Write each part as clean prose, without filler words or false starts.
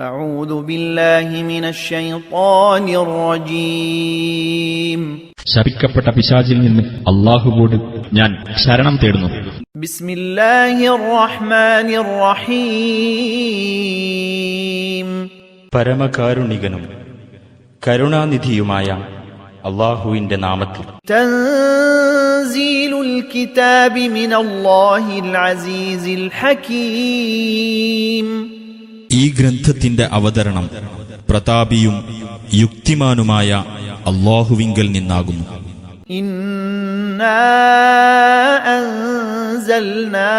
أعوذ بالله من الشيطان الرجيم. ശപിക്കപ്പെട്ട പിശാചിൽ നിന്ന് അല്ലാഹുവോട് ഞാൻ ശരണം തേടുന്നു. ബിസ്മില്ലാഹിർ റഹ്മാനിർ റഹീം. പരമകാരുണികനും കരുണാനിധിയുമായ അല്ലാഹുവിന്റെ നാമത്തിൽ. തൻസീലുൽ കിതാബി മിനല്ലാഹിൽ അസീസിൽ ഹകീം. ഈ ഗ്രന്ഥത്തിന്റെ അവതരണം പ്രതാപിയും യുക്തിമാനുമായ അല്ലാഹുവിങ്കൽ നിന്നാകുന്നു. ഇന്നാ അൻസൽനാ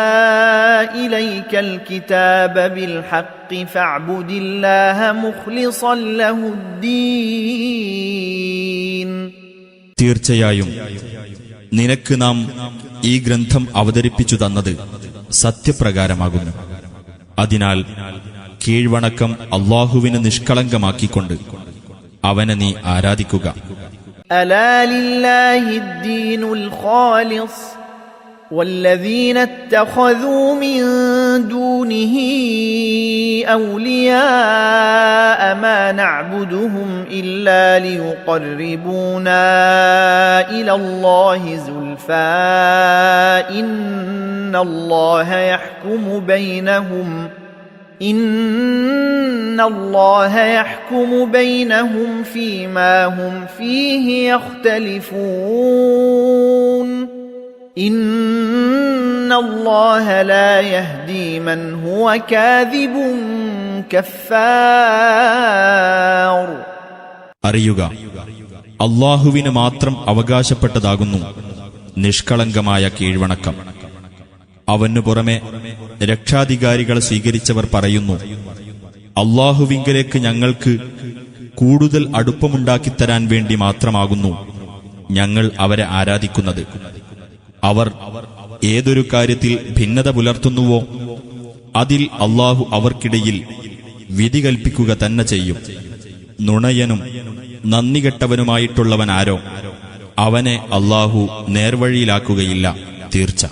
ഇലൈക്കൽ കിതാബ ബിൽ ഹഖ് ഫഅബ്ദില്ലാഹ മുഖ്ലിസൻ ലഹുദ്ദീൻ. തീർച്ചയായും നിനക്ക് നാം ഈ ഗ്രന്ഥം അവതരിപ്പിച്ചു തന്നത് സത്യപ്രകാരമാകുന്നു. അതിനാൽ കീഴ്വണക്കം അല്ലാഹുവിന് നിഷ്കളങ്കമാക്കിക്കൊണ്ട് അവനെ നീ ആരാധിക്കുക. അലാ ലില്ലാഹിദ്ദീനുൽ ഖാലിസ് വല്ലദീന ഇത്തഖദൂ മിൻ ദൂനിഹി ഔലിയാഅ മാ നഅ്ബുദുഹും ഇല്ലാ ലിയുഖർരിബൂനാ ഇലല്ലാഹി സുൽഫാ ഇന്നല്ലാഹ യഹ്കുമു ബൈനഹും ഫീമാ ഹും ഫീഹി യഖ്തലിഫൂൻ. ഇന്നല്ലാഹ ലാ യഹ്ദീ മൻ ഹുവ കാദിബുൻ കഫാർ. അറിയുക, അല്ലാഹുവിന് മാത്രം അവകാശപ്പെട്ടതാകുന്നു നിഷ്കളങ്കമായ കീഴ്വണക്കം. അവനു പുറമെ രക്ഷാധികാരികളെ സ്വീകരിച്ചവർ പറയുന്നു, അല്ലാഹുവിങ്കലേക്ക് ഞങ്ങൾക്ക് കൂടുതൽ അടുപ്പമുണ്ടാക്കിത്തരാൻ വേണ്ടി മാത്രമാകുന്നു ഞങ്ങൾ അവരെ ആരാധിക്കുന്നത്. അവർ ഏതൊരു കാര്യത്തിൽ ഭിന്നത പുലർത്തുന്നുവോ അതിൽ അല്ലാഹു അവർക്കിടയിൽ വിധി കൽപ്പിക്കുക തന്നെ ചെയ്യും. നുണയനും നന്ദികെട്ടവനുമായിട്ടുള്ളവനാരോ അവനെ അല്ലാഹു നേർവഴിയിലാക്കുകയില്ല തീർച്ച.